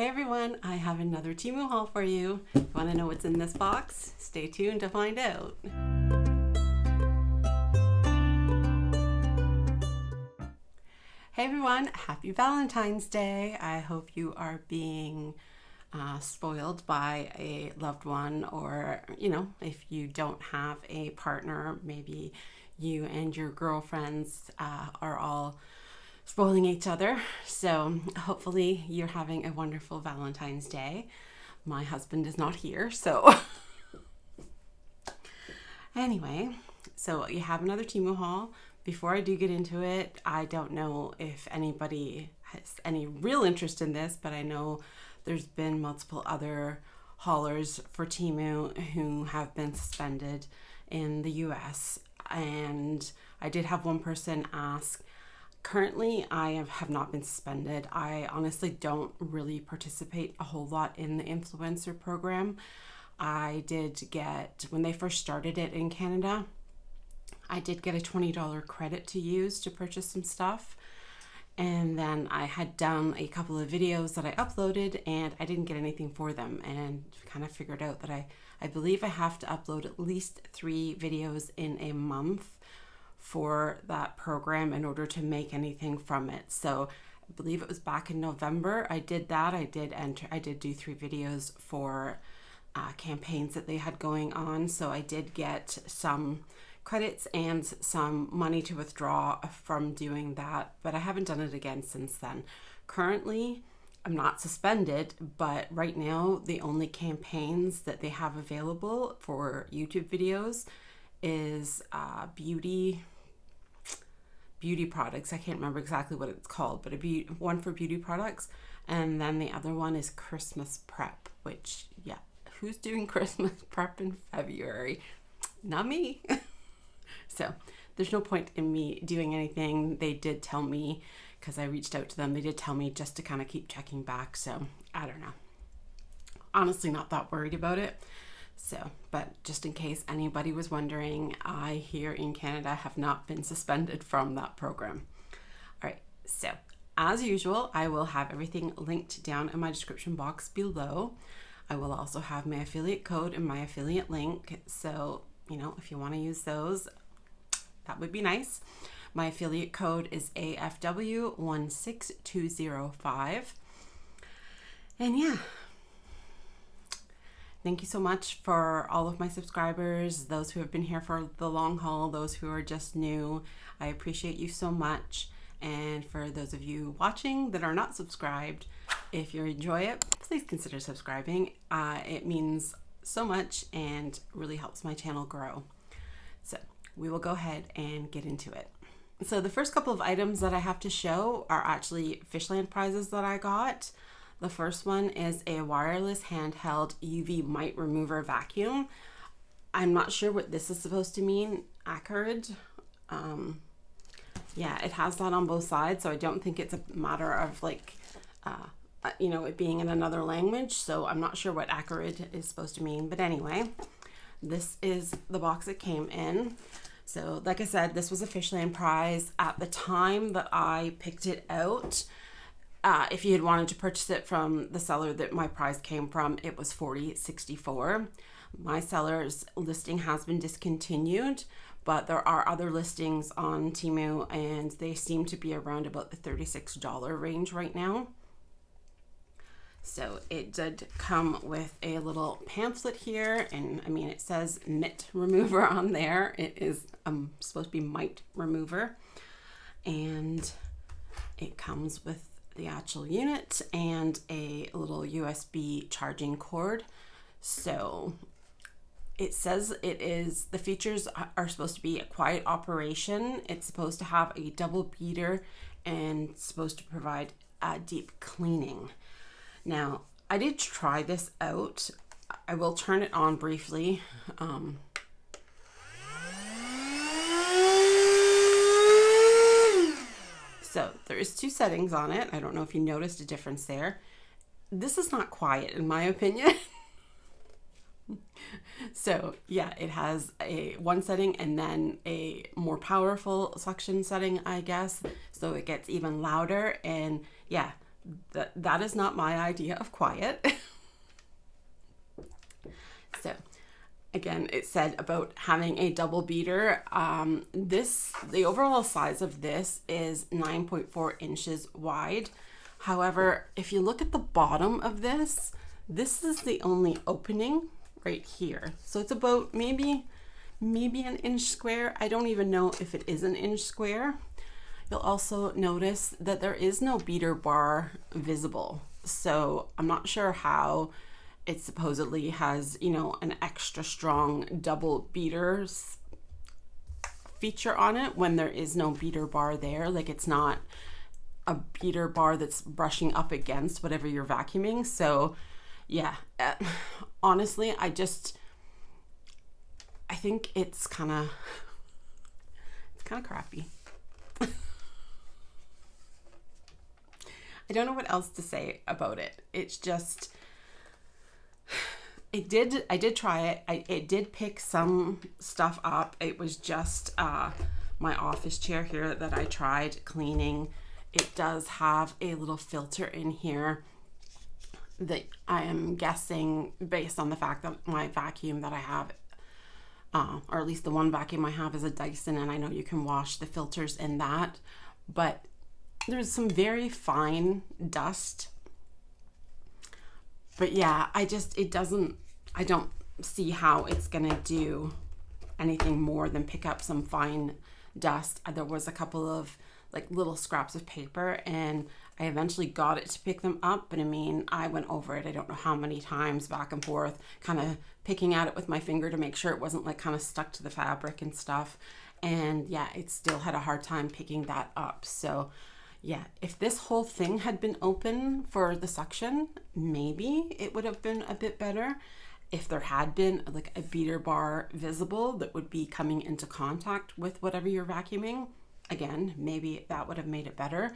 Hey everyone, I have another Temu haul for you. Want to know what's in this box? Stay tuned to find out. Hey everyone, happy Valentine's Day. I hope you are being spoiled by a loved one, or if you don't have a partner, maybe you and your girlfriends are all spoiling each other. So hopefully you're having a wonderful Valentine's Day. My husband is not here, so anyway, so you have another Temu haul. Before I do get into it, I don't know if anybody has any real interest in this, but I know there's been multiple other haulers for Temu who have been suspended in the US, and I did have one person ask. Currently, I have not been suspended. I honestly don't really participate a whole lot in the influencer program. I did get, when they first started it in Canada, I did get a $20 credit to use to purchase some stuff. And then I had done a couple of videos that I uploaded and I didn't get anything for them, and kind of figured out that I believe I have to upload at least 3 videos in a month for that program in order to make anything from it. So I believe it was back in November I did that. I did do 3 videos for campaigns that they had going on. So I did get some credits and some money to withdraw from doing that, but I haven't done it again since then. Currently, I'm not suspended, but right now the only campaigns that they have available for YouTube videos is beauty products. I can't remember exactly what it's called, but one for beauty products, and then the other one is Christmas prep, which, yeah, who's doing Christmas prep in February? Not me. So there's no point in me doing anything. They did tell me, because I reached out to them, they did tell me just to kind of keep checking back. So I don't know. Honestly, not that worried about it. So, but just in case anybody was wondering, I here in Canada have not been suspended from that program. All right, so as usual, I will have everything linked down in my description box below. I will also have my affiliate code and my affiliate link. So, if you want to use those, that would be nice. My affiliate code is AFW16205. And yeah. Thank you so much for all of my subscribers, those who have been here for the long haul, those who are just new. I appreciate you so much. And for those of you watching that are not subscribed, if you enjoy it, please consider subscribing. It means so much and really helps my channel grow. So we will go ahead and get into it. So the first couple of items that I have to show are actually Fishland prizes that I got. The first one is a wireless handheld UV mite remover vacuum. I'm not sure what this is supposed to mean. Acrid. Yeah, it has that on both sides, so I don't think it's a matter of like, it being in another language. So I'm not sure what acrid is supposed to mean. But anyway, this is the box it came in. So like I said, this was a Fishland prize. At the time that I picked it out, if you had wanted to purchase it from the seller that my prize came from, it was $40.64. My seller's listing has been discontinued, but there are other listings on Temu, and they seem to be around about the $36 range right now. So it did come with a little pamphlet here, and I mean, it says mite remover on there. It is supposed to be mite remover, and it comes with the actual unit and a little USB charging cord. So it says the features are supposed to be a quiet operation. It's supposed to have a double beater and supposed to provide deep cleaning. Now, I did try this out. I will turn it on briefly. So there is 2 settings on it. I don't know if you noticed a difference there. This is not quiet in my opinion. So yeah, it has one setting and then a more powerful suction setting, I guess. So it gets even louder, and yeah, that is not my idea of quiet. So again, it said about having a double beater. The overall size of this is 9.4 inches wide. However, if you look at the bottom of this is the only opening right here. So it's about maybe an inch square. I don't even know if it is an inch square. You'll also notice that there is no beater bar visible. So I'm not sure how it supposedly has, you know, an extra strong double beaters feature on it when there is no beater bar there. Like, it's not a beater bar that's brushing up against whatever you're vacuuming. So yeah, honestly, I think it's kind of crappy. I don't know what else to say about it. It's just, I did try it. It did pick some stuff up. It was just my office chair here that I tried cleaning. It does have a little filter in here that I am guessing, based on the fact that my vacuum that I have, or at least the one vacuum I have, is a Dyson, and I know you can wash the filters in that, but there's some very fine dust. But yeah, I don't see how it's gonna do anything more than pick up some fine dust. There was a couple of like little scraps of paper, and I eventually got it to pick them up, but I mean, I went over it, I don't know how many times, back and forth, kind of picking at it with my finger to make sure it wasn't like kind of stuck to the fabric and stuff. And yeah, it still had a hard time picking that up. So yeah, if this whole thing had been open for the suction, maybe it would have been a bit better. If there had been like a beater bar visible that would be coming into contact with whatever you're vacuuming, again, maybe that would have made it better.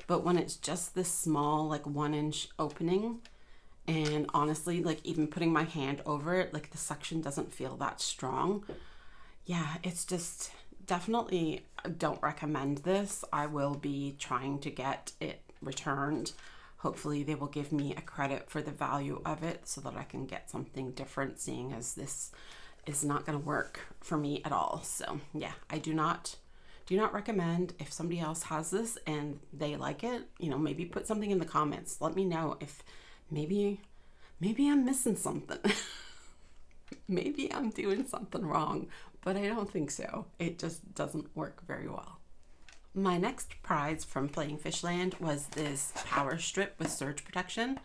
But when it's just this small, like 1 inch opening, and honestly, like even putting my hand over it, like the suction doesn't feel that strong. Yeah, it's just, definitely don't recommend this. I will be trying to get it returned. Hopefully they will give me a credit for the value of it so that I can get something different, seeing as this is not going to work for me at all. So yeah, I do not recommend. If somebody else has this and they like it, you know, maybe put something in the comments. Let me know if maybe I'm missing something. Maybe I'm doing something wrong, but I don't think so. It just doesn't work very well. My next prize from Playing Fishland was this power strip with surge protection.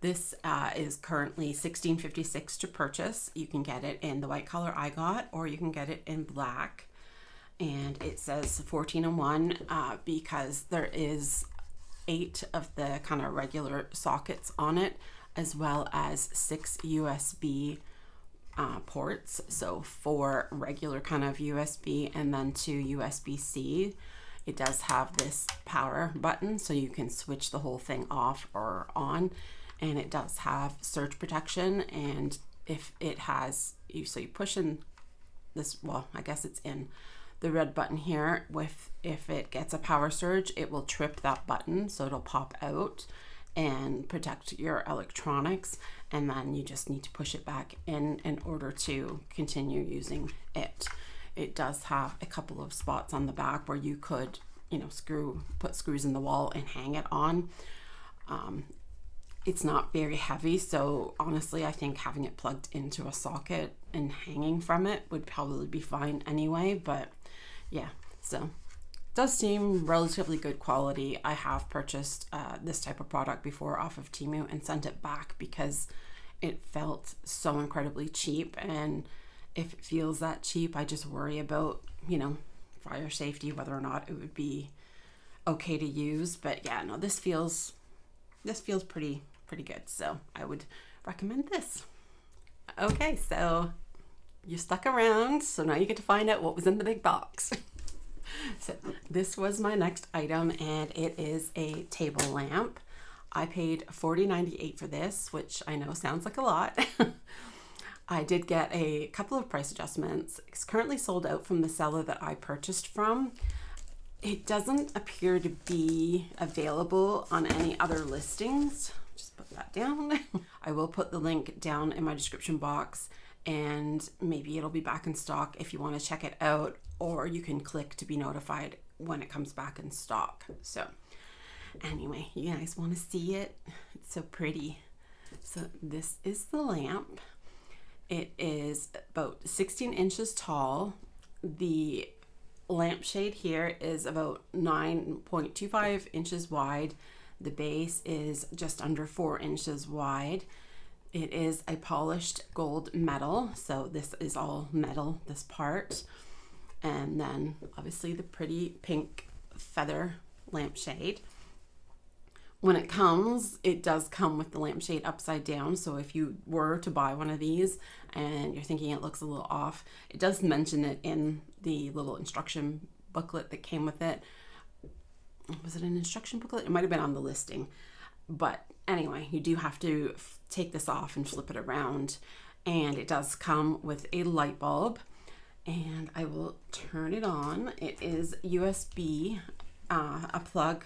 This is currently $16.56 to purchase. You can get it in the white color I got, or you can get it in black. And it says 14-in-1 because there is 8 of the kind of regular sockets on it, as well as 6 USB ports. So 4 regular kind of USB and then 2 USB-C. It does have this power button, so you can switch the whole thing off or on. And it does have surge protection, and if it has, so you push in this, well, I guess it's in the red button here. If it gets a power surge, it will trip that button, so it'll pop out and protect your electronics, and then you just need to push it back in order to continue using it. It does have a couple of spots on the back where you could, you know, put screws in the wall and hang it on. It's not very heavy, so honestly, I think having it plugged into a socket and hanging from it would probably be fine anyway. But yeah, so it does seem relatively good quality. I have purchased this type of product before off of TEMU and sent it back because it felt so incredibly cheap, and if it feels that cheap, I just worry about, you know, fire safety, whether or not it would be okay to use. But yeah, no, this feels pretty good, so I would recommend this. Okay, so you stuck around, so now you get to find out what was in the big box. So this was my next item, and it is a table lamp. I paid $40.98 for this, which I know sounds like a lot. I did get a couple of price adjustments. It's currently sold out from the seller that I purchased from. it doesn't appear to be available on any other listings. Just put that down. I will put the link down in my description box, and maybe it'll be back in stock if you want to check it out, or you can click to be notified when it comes back in stock. So anyway, you guys want to see it? It's so pretty. So this is the lamp. It is about 16 inches tall. The lampshade here is about 9.25 inches wide. The base is just under 4 inches wide. It is a polished gold metal, so this is all metal, this part. And then obviously the pretty pink feather lampshade. When it comes, it does come with the lampshade upside down, so if you were to buy one of these and you're thinking it looks a little off, it does mention it in the little instruction booklet that came with it. Was it an instruction booklet? It might have been on the listing. But anyway, you do have to take this off and flip it around. And it does come with a light bulb. And I will turn it on. It is USB, a plug.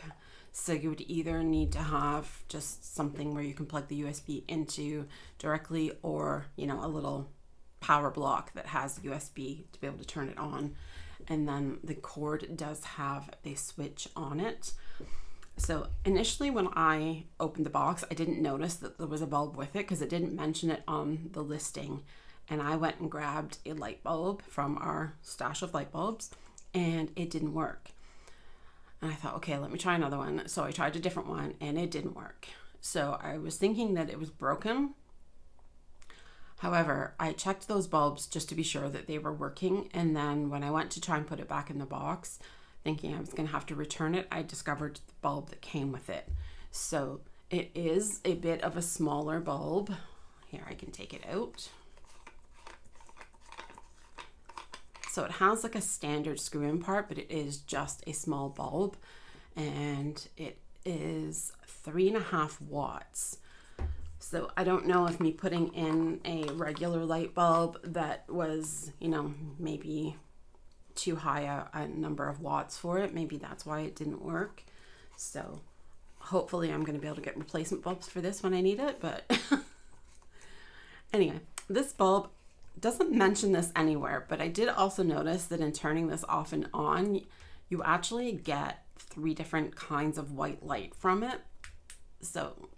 So you would either need to have just something where you can plug the USB into directly, or, you know, a little power block that has USB to be able to turn it on. And then the cord does have a switch on it. So initially when I opened the box, I didn't notice that there was a bulb with it because it didn't mention it on the listing. And I went and grabbed a light bulb from our stash of light bulbs, and it didn't work. And I thought, okay, let me try another one. So I tried a different one and it didn't work. So I was thinking that it was broken. However, I checked those bulbs just to be sure that they were working. And then when I went to try and put it back in the box, thinking I was going to have to return it, I discovered the bulb that came with it. So it is a bit of a smaller bulb. Here, I can take it out. So it has like a standard screw-in part, but it is just a small bulb, and it is 3.5 watts. So I don't know if me putting in a regular light bulb that was, you know, maybe too high a number of watts for it. Maybe that's why it didn't work. So hopefully I'm going to be able to get replacement bulbs for this when I need it. But anyway, this bulb doesn't mention this anywhere, but I did also notice that in turning this off and on, you actually get 3 different kinds of white light from it. So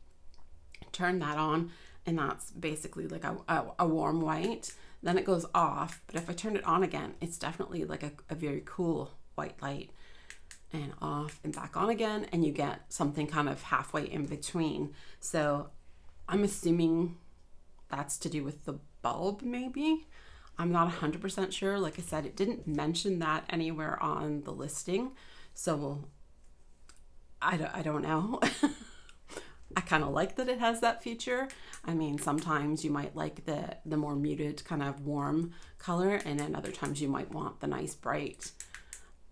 turn that on, and that's basically like a warm white. Then it goes off, but if I turn it on again, it's definitely like a very cool white light. And off and back on again, and you get something kind of halfway in between. So I'm assuming that's to do with the bulb, maybe. I'm not 100% sure. Like I said, it didn't mention that anywhere on the listing, so I don't know. I kind of like that it has that feature. I mean, sometimes you might like the more muted kind of warm color, and then other times you might want the nice bright.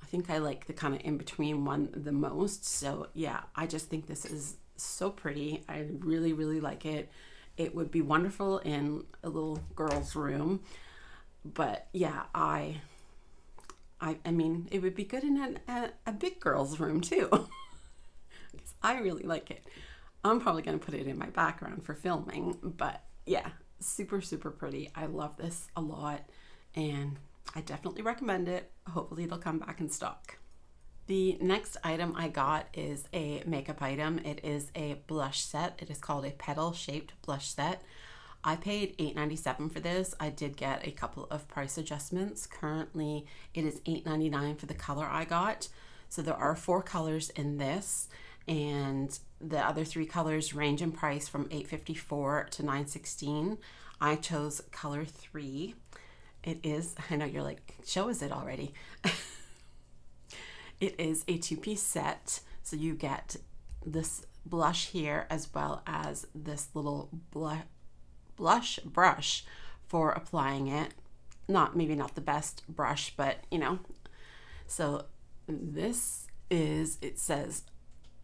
I think I like the kind of in-between one the most. So yeah, I just think this is so pretty. I really, really like it. It would be wonderful in a little girl's room, but yeah, I mean, it would be good in a big girl's room too. Because I really like it. I'm probably going to put it in my background for filming, but yeah, super, super pretty. I love this a lot, and I definitely recommend it. Hopefully it'll come back in stock. The next item I got is a makeup item. It is a blush set. It is called a petal shaped blush set. I paid $8.97 for this. I did get a couple of price adjustments. Currently it is $8.99 for the color I got. So there are 4 colors in this, and the other 3 colors range in price from $8.54 to $9.16. I chose color 3. It is, I know you're like, show us it already. It is a 2-piece set, so you get this blush here as well as this little blush brush for applying it. Maybe not the best brush, but you know. So this is, it says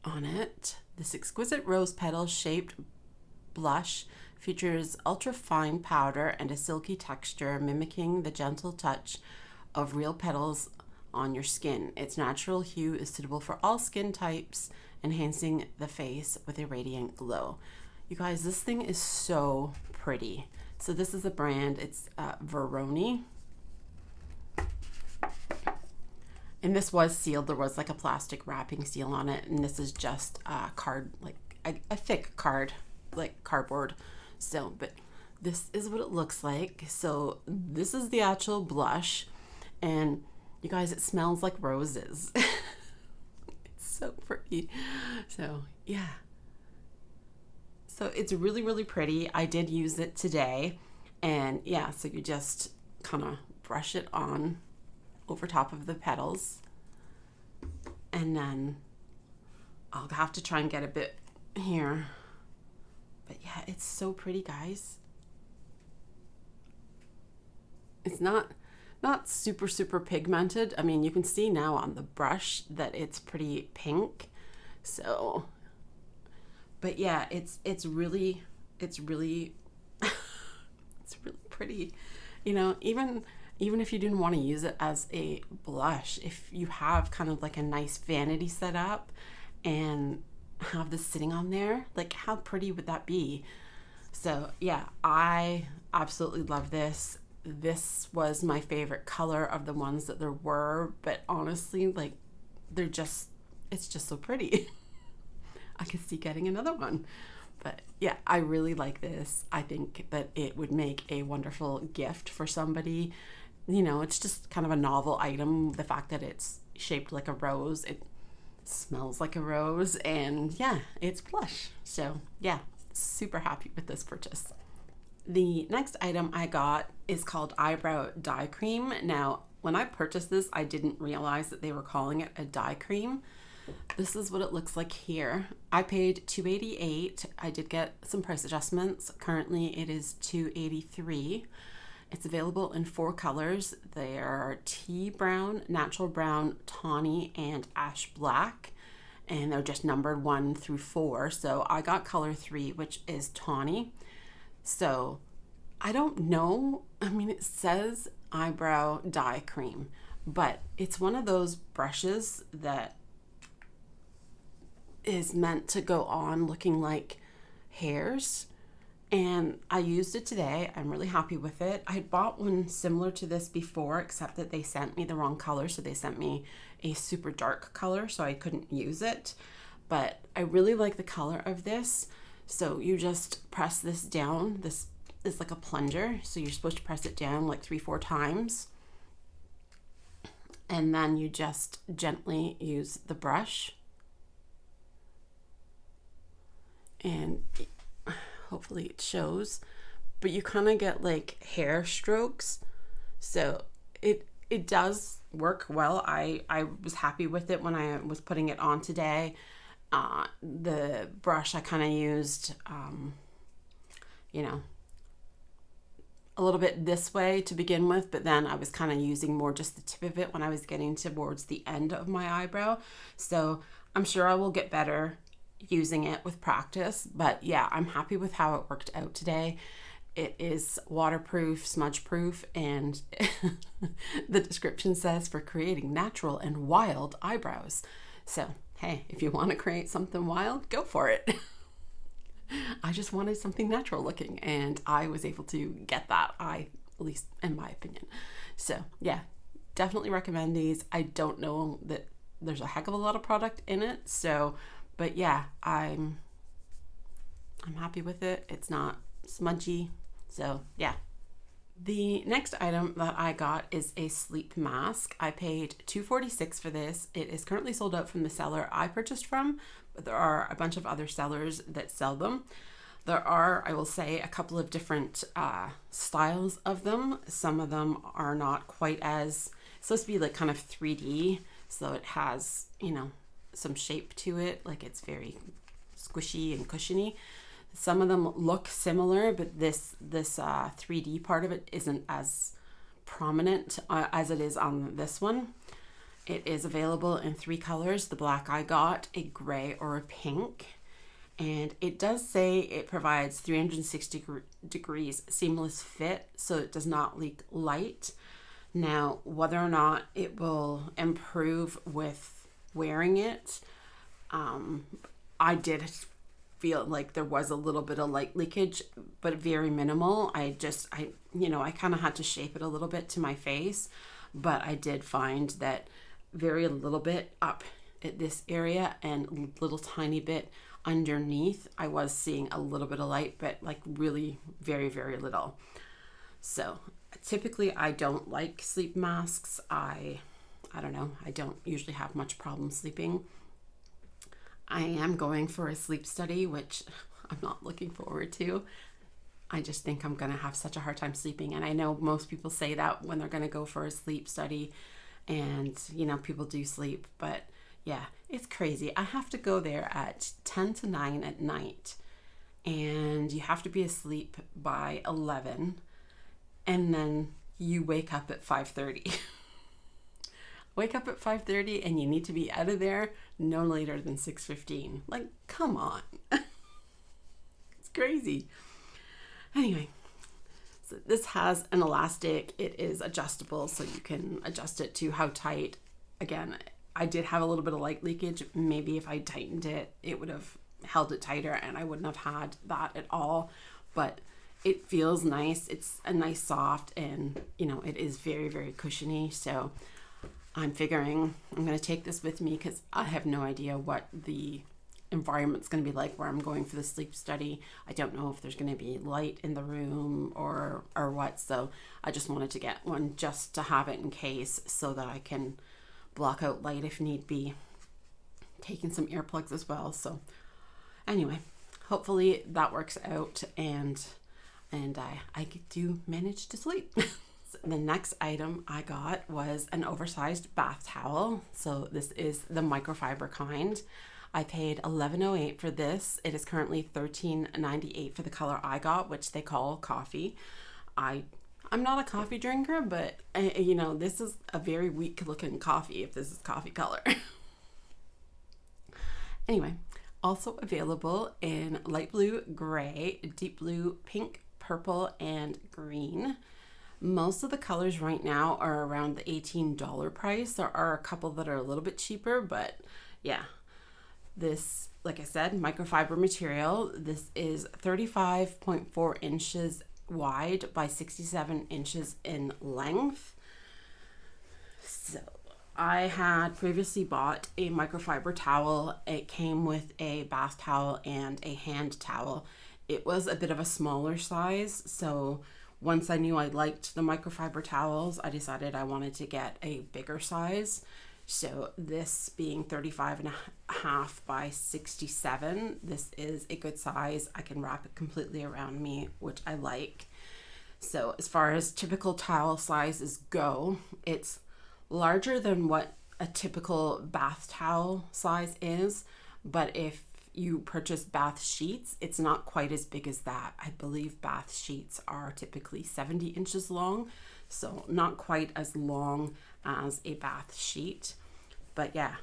on it, this exquisite rose petal shaped blush features ultra fine powder and a silky texture mimicking the gentle touch of real petals on your skin. Its natural hue is suitable for all skin types, enhancing the face with a radiant glow. You guys, this thing is so pretty. So this is the brand, it's Veroni. And this was sealed. There was like a plastic wrapping seal on it, and this is just card, like a thick card, like cardboard. So, but this is what it looks like. So this is the actual blush, and you guys, it smells like roses. It's so pretty. So yeah. So it's really, really pretty. I did use it today, and yeah, so you just kind of brush it on over top of the petals, and then I'll have to try and get a bit here, but yeah, it's so pretty, guys. It's not super pigmented. I mean, you can see now on the brush that it's pretty pink. So, but yeah, it's really it's really pretty. You know, even if you didn't want to use it as a blush, if you have kind of like a nice vanity set up and have this sitting on there, like how pretty would that be? So yeah, I absolutely love this. This was my favorite color of the ones that there were, but honestly, like it's just so pretty. I could see getting another one. But yeah, I really like this. I think that it would make a wonderful gift for somebody. You know, it's just kind of a novel item. The fact that it's shaped like a rose, it smells like a rose, and yeah, it's plush. So yeah, super happy with this purchase. The next item I got is called Eyebrow Dye Cream. Now, when I purchased this, I didn't realize that they were calling it a dye cream. This is what it looks like here. I paid $288. I did get some price adjustments. Currently, it is $283. It's available in 4 colors. They are tea brown, natural brown, tawny, and ash black. And they're just numbered 1 through 4. So I got color 3, which is tawny. So I don't know. I mean, it says eyebrow dye cream, but it's one of those brushes that is meant to go on looking like hairs. And I used it today. I'm really happy with it. I had bought one similar to this before, except that they sent me the wrong color. So they sent me a super dark color, so I couldn't use it. But I really like the color of this. So you just press this down. This is like a plunger. So you're supposed to press it down like 3-4 times. And then you just gently use the brush. And hopefully it shows, but you kind of get like hair strokes. So it does work well. I was happy with it when I was putting it on today. The brush I kind of used, you know, a little bit this way to begin with, but then I was kind of using more just the tip of it when I was getting towards the end of my eyebrow. So I'm sure I will get better using it with practice, but yeah, I'm happy with how it worked out today. It is waterproof, smudge proof, and the description says for creating natural and wild eyebrows. So hey, if you want to create something wild, go for it. I just wanted something natural looking, and I was able to get that, at least in my opinion. So yeah, definitely recommend these. I don't know that there's a heck of a lot of product in it, so but yeah, I'm happy with it. It's not smudgy. So yeah. The next item that I got is a sleep mask. I paid $246 for this. It is currently sold out from the seller I purchased from, but there are a bunch of other sellers that sell them. There are, I will say, a couple of different styles of them. Some of them are not quite as, it's supposed to be like kind of 3D. So it has, you know, some shape to it. Like it's very squishy and cushiony. Some of them look similar, but this 3D part of it isn't as prominent as it is on this one. It is available in 3 colors. The black I got, a gray, or a pink. And it does say it provides 360 degrees seamless fit, so it does not leak light. Now, whether or not it will improve with wearing it, I did feel like there was a little bit of light leakage, but very minimal. I kind of had to shape it a little bit to my face, but I did find that very little bit up at this area and little tiny bit underneath, I was seeing a little bit of light, but like really very, very little. So typically I don't like sleep masks. I don't know. I don't usually have much problem sleeping. I am going for a sleep study, which I'm not looking forward to. I just think I'm going to have such a hard time sleeping. And I know most people say that when they're going to go for a sleep study, and people do sleep, but yeah, it's crazy. I have to go there at 10 to 9 at night, and you have to be asleep by 11, and then you wake up at 5:30. Wake up at 5:30 and you need to be out of there no later than 6:15. Like, come on. It's crazy. Anyway, so this has an elastic. It is adjustable, so you can adjust it to how tight. Again, I did have a little bit of light leakage. Maybe if I tightened it, it would have held it tighter and I wouldn't have had that at all. But it feels nice. It's a nice soft, and it is very, very cushiony. So I'm figuring I'm going to take this with me because I have no idea what the environment's going to be like where I'm going for the sleep study. I don't know if there's going to be light in the room or what. So I just wanted to get one just to have it in case, so that I can block out light if need be. Taking some earplugs as well. So anyway, hopefully that works out and I do manage to sleep. The next item I got was an oversized bath towel. So this is the microfiber kind. I paid $11.08 for this. It is currently $13.98 for the color I got, which they call coffee. I'm not a coffee drinker, but this is a very weak looking coffee if this is coffee color. Anyway, also available in light blue, gray, deep blue, pink, purple, and green. Most of the colors right now are around the $18 price. There are a couple that are a little bit cheaper, but yeah. This, like I said, microfiber material. This is 35.4 inches wide by 67 inches in length. So I had previously bought a microfiber towel. It came with a bath towel and a hand towel. It was a bit of a smaller size, so once I knew I liked the microfiber towels, I decided I wanted to get a bigger size. So this being 35.5 by 67, this is a good size. I can wrap it completely around me, which I like. So as far as typical towel sizes go, it's larger than what a typical bath towel size is, but if you purchase bath sheets, it's not quite as big as that. I believe bath sheets are typically 70 inches long, so not quite as long as a bath sheet. But yeah,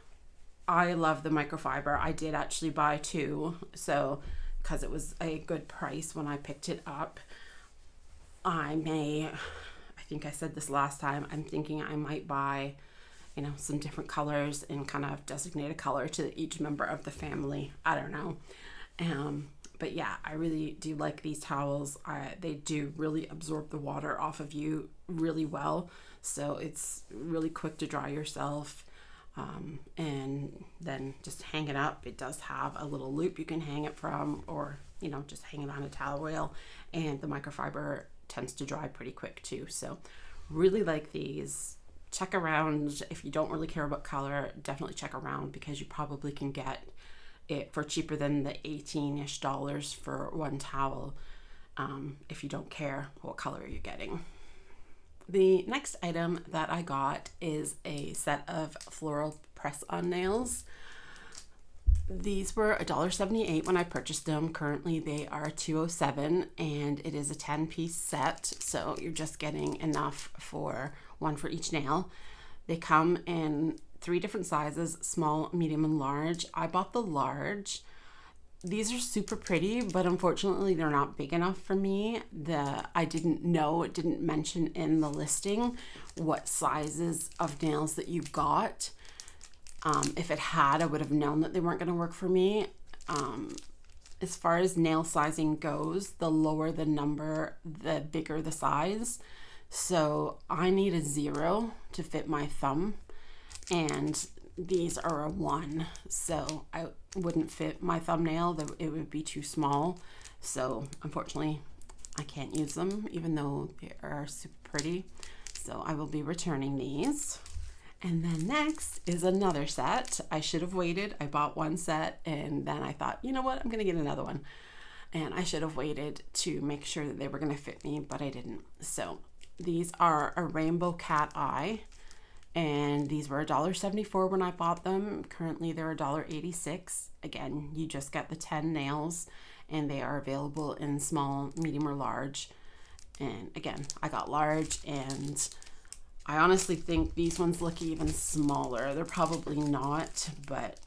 I love the microfiber. I did actually buy two, so because it was a good price when I picked it up. I think I said this last time, I'm thinking I might buy some different colors and kind of designate a color to each member of the family. I don't know. But yeah, I really do like these towels. They do really absorb the water off of you really well. So it's really quick to dry yourself. And then just hang it up. It does have a little loop you can hang it from, or, just hang it on a towel rail. And the microfiber tends to dry pretty quick too. So really like these. Check around if you don't really care about color. Definitely check around because you probably can get it for cheaper than the $18-ish for one towel if you don't care what color you're getting. The next item that I got is a set of Floral Press-on nails. These were $1.78 when I purchased them. Currently they are $2.07 and it is a 10-piece set, so you're just getting enough for one for each nail. They come in 3 different sizes, small, medium, and large. I bought the large. these are super pretty, but unfortunately they're not big enough for me. I didn't know, it didn't mention in the listing what sizes of nails that you got. If it had, I would have known that they weren't going to work for me. As far as nail sizing goes, the lower the number, the bigger the size. So I need a 0 to fit my thumb, and these are a 1, so I wouldn't fit my thumbnail. It would be too small. So unfortunately, I can't use them, even though they are super pretty. So I will be returning these. And then next is another set. I should have waited. I bought one set and then I thought, you know what, I'm gonna get another one. And I should have waited to make sure that they were gonna fit me, but I didn't. So these are a rainbow cat eye, and these were $1.74 when I bought them. Currently they're $1.86. Again, you just get the 10 nails, and they are available in small, medium, or large. And again, I got large, and I honestly think these ones look even smaller. They're probably not, but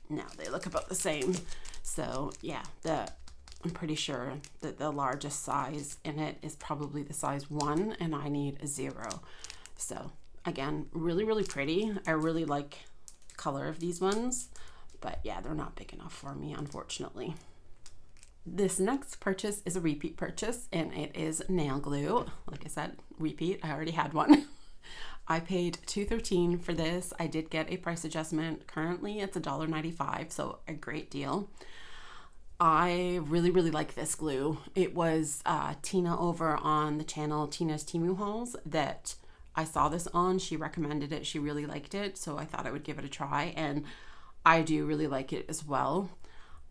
no, they look about the same. So yeah, I'm pretty sure that the largest size in it is probably the size 1, and I need a 0. So again, really, really pretty. I really like the color of these ones, but yeah, they're not big enough for me, unfortunately. This next purchase is a repeat purchase, and it is nail glue. Like I said, repeat. I already had one. I paid $2.13 for this. I did get a price adjustment. Currently it's $1.95, so a great deal. I really, really like this glue. It was Tina over on the channel, Tina's Temu hauls, that I saw this on. She recommended it. She really liked it, so I thought I would give it a try, and I do really like it as well.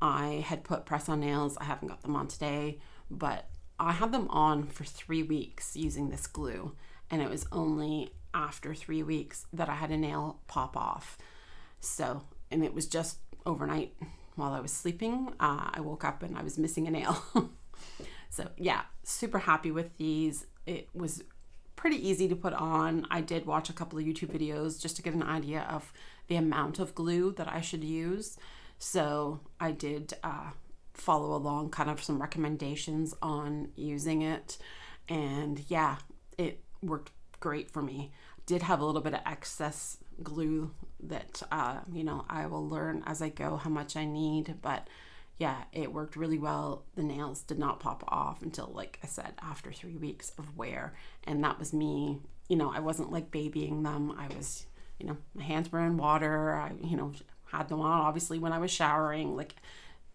I had put press-on nails. I haven't got them on today, but I had them on for 3 weeks using this glue, and it was only after 3 weeks that I had a nail pop off. So, and it was just overnight while I was sleeping. I woke up and I was missing a nail. So yeah, super happy with these. It was pretty easy to put on. I did watch a couple of YouTube videos just to get an idea of the amount of glue that I should use. So I did follow along kind of some recommendations on using it, and yeah, it worked great for me. Did have a little bit of excess glue that you know, I will learn as I go how much I need, but yeah, it worked really well. The nails did not pop off until, like I said, after 3 weeks of wear, and that was me. You know, I wasn't like babying them. I was, you know, my hands were in water. I, you know, had them on obviously when I was showering, like,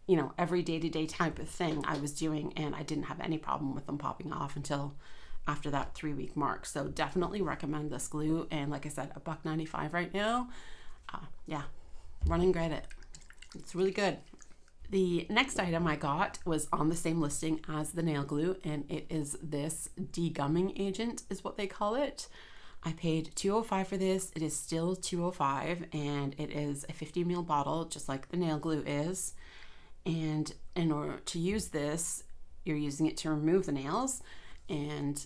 you know, every day-to-day type of thing I was doing, and I didn't have any problem with them popping off until after that 3 week mark. So definitely recommend this glue, and like I said, $1.95 right now. Yeah, run and get it. It's really good. The next item I got was on the same listing as the nail glue, and it is this degumming agent is what they call it. I paid $2.05 for this. It is still $2.05, and it is a 50 ml bottle, just like the nail glue is. And in order to use this, you're using it to remove the nails, and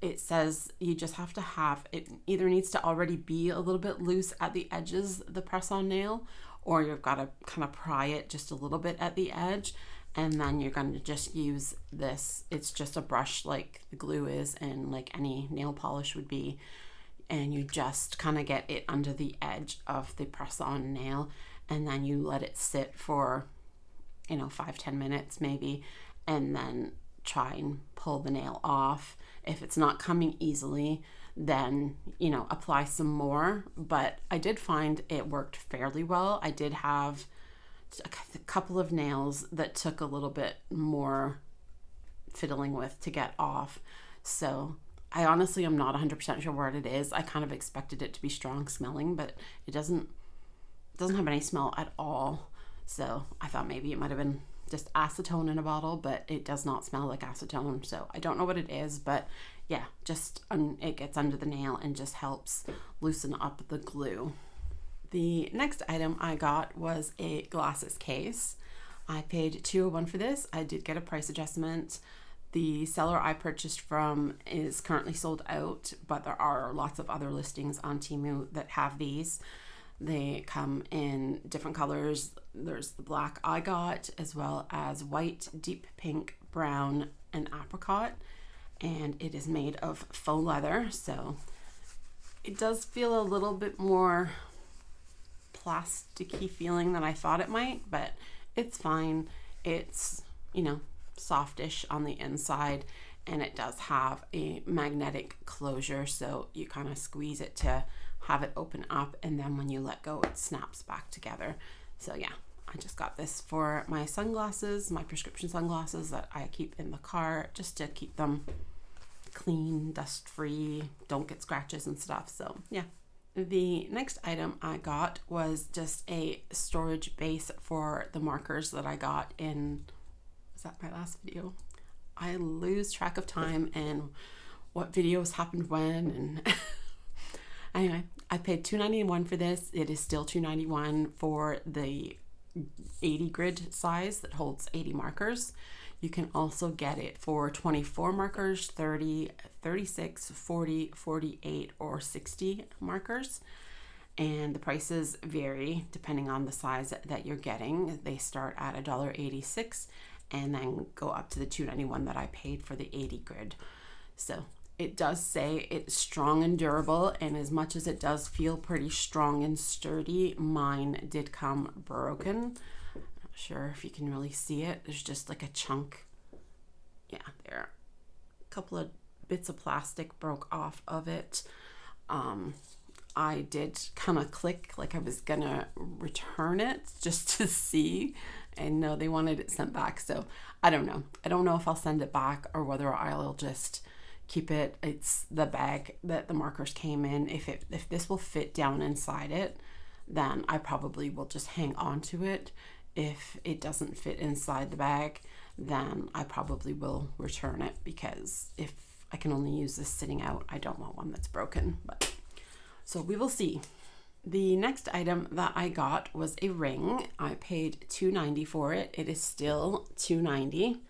it says you just have to have, it either needs to already be a little bit loose at the edges, the press-on nail, or you've got to kind of pry it just a little bit at the edge, and then you're going to just use this. It's just a brush like the glue is and like any nail polish would be, and you just kind of get it under the edge of the press-on nail, and then you let it sit for, you know, 5-10 minutes maybe, and then try and pull the nail off. If it's not coming easily, then, you know, apply some more. But I did find it worked fairly well. I did have a couple of nails that took a little bit more fiddling with to get off. So I honestly am not 100% sure what it is. I kind of expected it to be strong smelling, but it doesn't have any smell at all. So I thought maybe it might have been just acetone in a bottle, but it does not smell like acetone. So I don't know what it is, but yeah, just it gets under the nail and just helps loosen up the glue. The next item I got was a glasses case. I paid $2.01 for this. I did get a price adjustment. The seller I purchased from is currently sold out, but there are lots of other listings on Temu that have these. They come in different colors. there's the black I got, as well as white, deep pink, brown, and apricot. And it is made of faux leather, so it does feel a little bit more plasticky feeling than I thought it might, but it's fine. It's, you know, softish on the inside, and it does have a magnetic closure, so you kind of squeeze it to have it open up, and then when you let go, it snaps back together. So yeah, I just got this for my sunglasses, my prescription sunglasses that I keep in the car, just to keep them clean, dust free, don't get scratches and stuff. So yeah. The next item I got was just a storage base for the markers that I got in, was that my last video? I lose track of time and what videos happened when, and anyway, I paid $2.91 for this. It is still $2.91 for the 80 grid size that holds 80 markers. You can also get it for 24 markers, 30, 36, 40, 48, or 60 markers. And the prices vary depending on the size that you're getting. They start at $1.86 and then go up to the $2.91 that I paid for the 80 grid. So it does say it's strong and durable, and as much as it does feel pretty strong and sturdy, mine did come broken. Sure if you can really see it. There's just like a chunk, yeah, there, a couple of bits of plastic broke off of it. I did kind of click like I was gonna return it just to see, and no, they wanted it sent back. So I don't know if I'll send it back or whether I'll just keep it. It's the bag that the markers came in. If this will fit down inside it, then I probably will just hang on to it. If it doesn't fit inside the bag, then I probably will return it, because if I can only use this sitting out, I don't want one that's broken. But so we will see. The next item that I got was a ring. I paid $2.90 for it. It is still $2.90,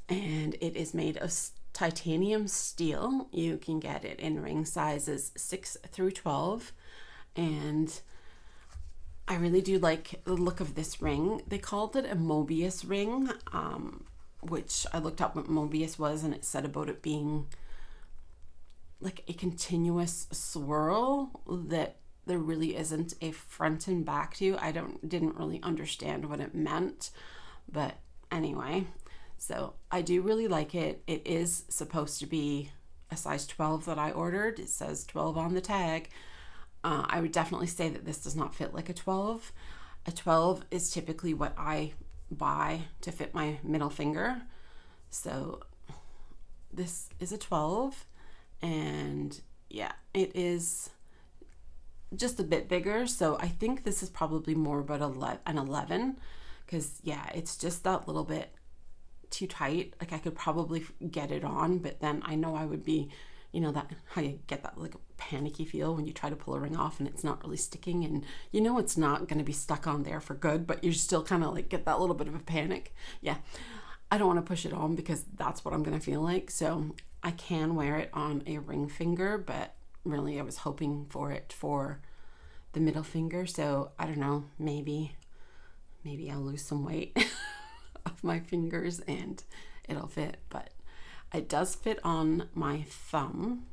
and it is made of titanium steel. You can get it in ring sizes 6 through 12, and I really do like the look of this ring. They called it a Möbius ring, which I looked up what Möbius was, and it said about it being like a continuous swirl that there really isn't a front and back to. I didn't really understand what it meant, but anyway, so I do really like it. It is supposed to be a size 12 that I ordered. It says 12 on the tag. I would definitely say that this does not fit like a 12. A 12 is typically what I buy to fit my middle finger. So this is a 12, and yeah, it is just a bit bigger. So I think this is probably more about an 11, because yeah, it's just that little bit too tight. Like I could probably get it on, but then I know I would be, you know, that how you get that like panicky feel when you try to pull a ring off and it's not really sticking, and you know it's not going to be stuck on there for good, but you still kind of like get that little bit of a panic. Yeah, I don't want to push it on because that's what I'm going to feel like. So I can wear it on a ring finger, but really I was hoping for it for the middle finger. So I don't know, maybe I'll lose some weight off my fingers and it'll fit, but it does fit on my thumb,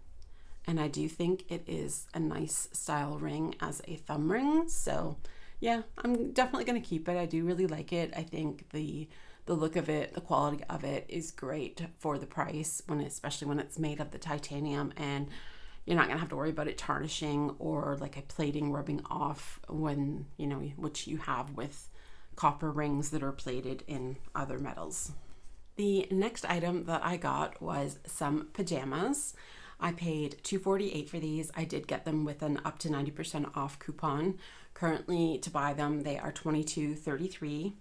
and I do think it is a nice style ring as a thumb ring. So yeah, I'm definitely going to keep it. I do really like it. I think the look of it, the quality of it is great for the price, especially when it's made of the titanium, and you're not going to have to worry about it tarnishing or like a plating rubbing off when, you know, which you have with copper rings that are plated in other metals. The next item that I got was some pajamas. I paid $2.48 for these. I did get them with an up to 90% off coupon. Currently, to buy them, they are $22.33.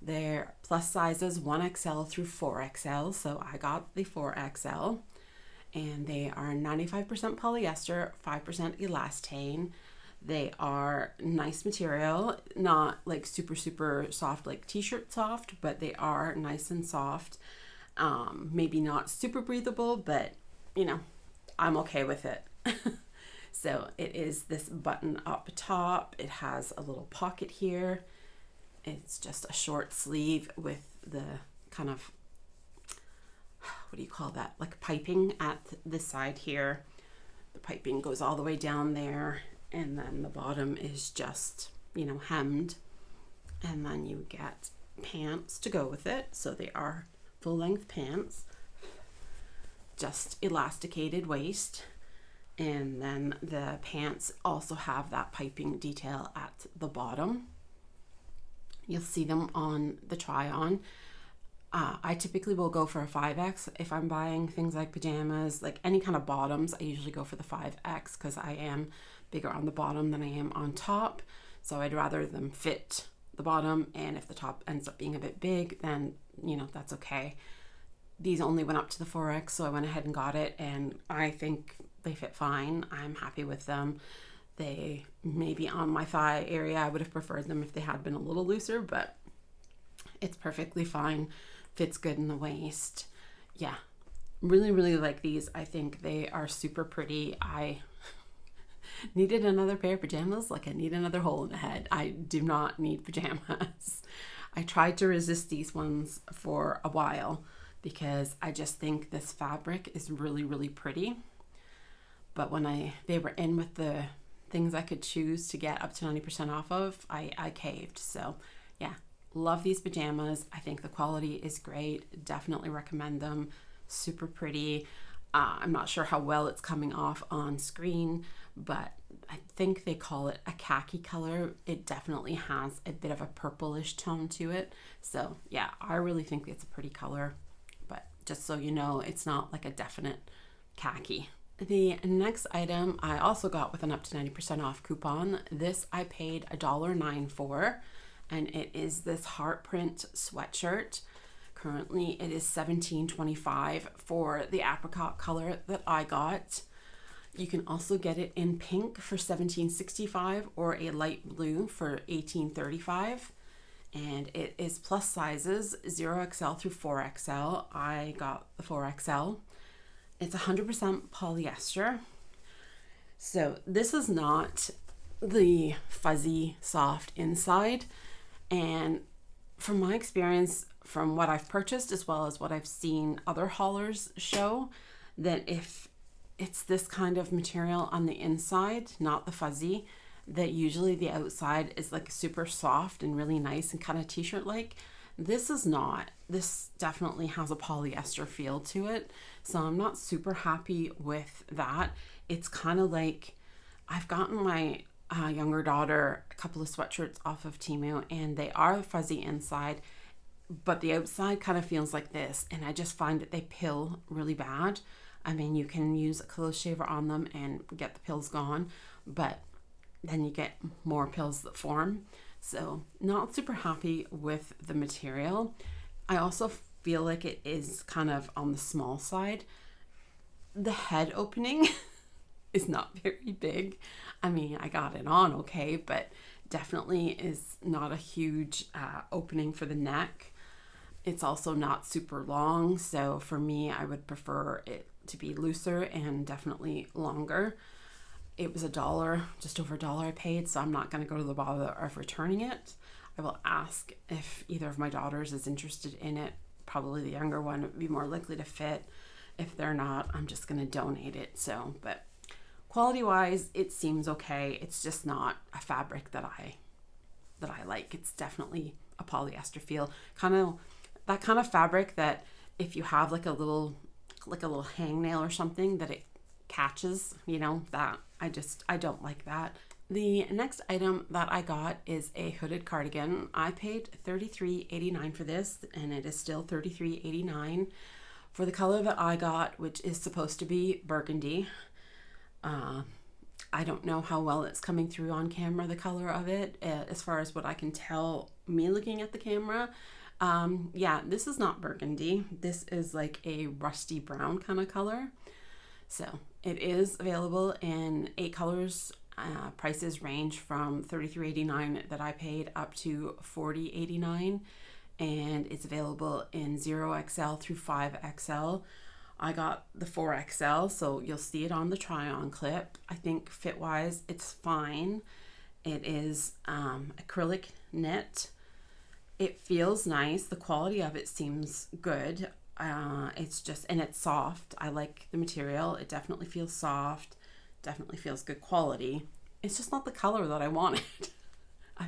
They're plus sizes 1XL through 4XL, so I got the 4XL. And they are 95% polyester, 5% elastane. They are nice material, not like super soft like t-shirt soft, but they are nice and soft. Maybe not super breathable, but you know, I'm okay with it. So it is this button up top. It has a little pocket here. It's just a short sleeve with the kind of, what do you call that? Like piping at the side here. The piping goes all the way down there, and then the bottom is just, you know, hemmed. And then you get pants to go with it. So they are full length pants, just elasticated waist. And then the pants also have that piping detail at the bottom. You'll see them on the try on. I typically will go for a 5X if I'm buying things like pajamas, like any kind of bottoms. I usually go for the 5X because I am bigger on the bottom than I am on top. So I'd rather them fit the bottom, and if the top ends up being a bit big, then, you know, that's okay. These only went up to the 4X, so I went ahead and got it, and I think they fit fine. I'm happy with them. They maybe on my thigh area, I would have preferred them if they had been a little looser, but it's perfectly fine. Fits good in the waist. Yeah, really, really like these. I think they are super pretty. I needed another pair of pajamas like I need another hole in the head. I do not need pajamas. I tried to resist these ones for a while because I just think this fabric is really, really pretty. But when they were in with the things I could choose to get up to 90% off of, I caved. So yeah, love these pajamas. I think the quality is great. Definitely recommend them. Super pretty. I'm not sure how well it's coming off on screen, but I think they call it a khaki color. It definitely has a bit of a purplish tone to it. So yeah, I really think it's a pretty color, but just so you know, it's not like a definite khaki. The next item I also got with an up to 90% off coupon. This I paid $1.09 for, and it is this heart print sweatshirt. Currently it is $17.25 for the apricot color that I got. You can also get it in pink for $17.65 or a light blue for $18.35. And it is plus sizes 0XL through 4XL. I got the 4XL. It's 100% polyester. So this is not the fuzzy, soft inside. And from my experience, from what I've purchased as well as what I've seen other haulers show, that if it's this kind of material on the inside, not the fuzzy, that usually the outside is like super soft and really nice and kind of t-shirt like. This is not. This definitely has a polyester feel to it. So I'm not super happy with that. It's kind of like, I've gotten my younger daughter a couple of sweatshirts off of TEMU, and they are fuzzy inside, but the outside kind of feels like this. And I just find that they pill really bad. I mean, you can use a clothes shaver on them and get the pills gone, but then you get more pills that form. So not super happy with the material. I also feel like it is kind of on the small side. The head opening is not very big. I mean, I got it on okay, but definitely is not a huge opening for the neck. It's also not super long. So for me, I would prefer it to be looser and definitely longer. It was $1, just over $1 I paid, so I'm not going to go to the bother of returning it. I will ask if either of my daughters is interested in it. Probably the younger one would be more likely to fit. If they're not, I'm just going to donate it. So, but quality wise, it seems okay. It's just not a fabric that I like. It's definitely a polyester feel. Kind of that kind of fabric that if you have like a little hangnail or something that it catches, you know, that I don't like that. The next item that I got is a hooded cardigan. I paid $33.89 for this, and it is still $33.89 for the color that I got, which is supposed to be burgundy. I don't know how well it's coming through on camera, the color of it, as far as what I can tell me looking at the camera. Yeah, this is not burgundy. This is like a rusty brown kind of color. So it is available in 8 colors. Prices range from $33.89 that I paid up to $40.89, and it's available in 0XL through 5XL. I got the 4XL, so you'll see it on the try-on clip. I think fit-wise, it's fine. It is acrylic knit, It feels nice. The quality of it seems good. It's just, and it's soft. I like the material. It definitely feels soft, definitely feels good quality. It's just not the color that I wanted. I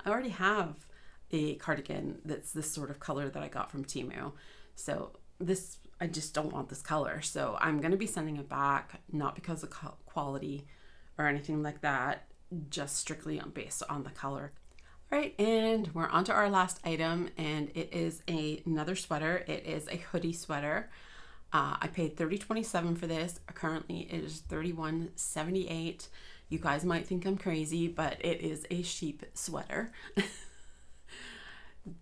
already have a cardigan that's this sort of color that I got from TEMU. So this, I just don't want this color. So I'm going to be sending it back, not because of quality or anything like that, just strictly based on the color. All right, and we're on to our last item, and it is another sweater. It is a hoodie sweater. I paid $30.27 for this. Currently it is $31.78. You guys might think I'm crazy, but it is a sheep sweater.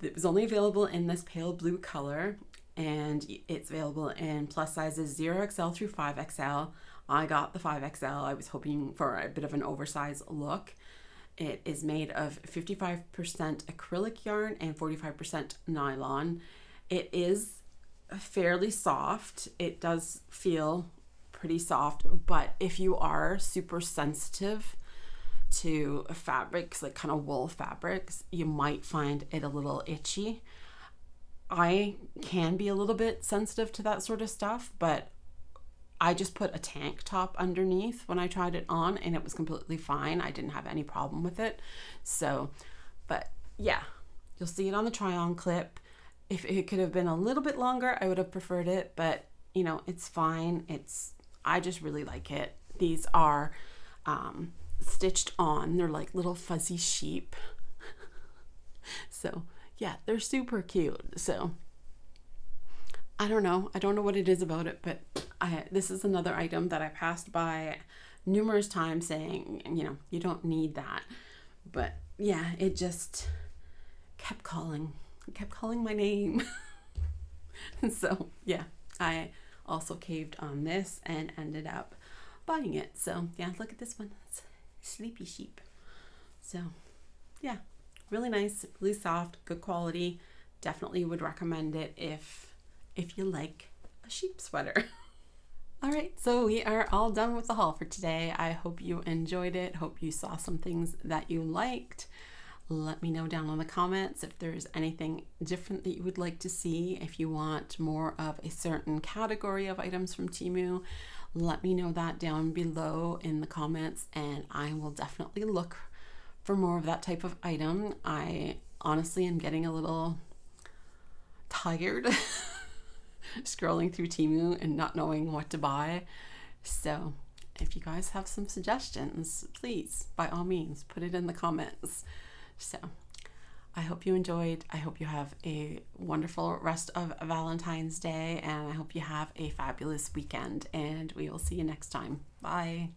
It was only available in this pale blue color, and it's available in plus sizes 0XL through 5XL. I got the 5XL. I was hoping for a bit of an oversized look. It is made of 55% acrylic yarn and 45% nylon. It is fairly soft. It does feel pretty soft, but if you are super sensitive to fabrics, like kind of wool fabrics, you might find it a little itchy. I can be a little bit sensitive to that sort of stuff, but I just put a tank top underneath when I tried it on, and it was completely fine. I didn't have any problem with it. So, but yeah, you'll see it on the try on clip. If it could have been a little bit longer, I would have preferred it, but you know, it's fine. I just really like it. These are stitched on. They're like little fuzzy sheep. So yeah, they're super cute. So I don't know what it is about it, but this is another item that I passed by numerous times saying, you know, you don't need that. But yeah, it just kept calling my name. And so yeah, I also caved on this and ended up buying it. So yeah, look at this one. It's sleepy sheep. So yeah, really nice, really soft, good quality. Definitely would recommend it if you like a sheep sweater. All right, so we are all done with the haul for today. I hope you enjoyed it. Hope you saw some things that you liked. Let me know down in the comments if there's anything different that you would like to see. If you want more of a certain category of items from TEMU, let me know that down below in the comments, and I will definitely look for more of that type of item. I honestly am getting a little tired scrolling through TEMU and not knowing what to buy. So if you guys have some suggestions, please, by all means, put it in the comments. So I hope you enjoyed. I hope you have a wonderful rest of Valentine's Day, and I hope you have a fabulous weekend, and we will see you next time. Bye.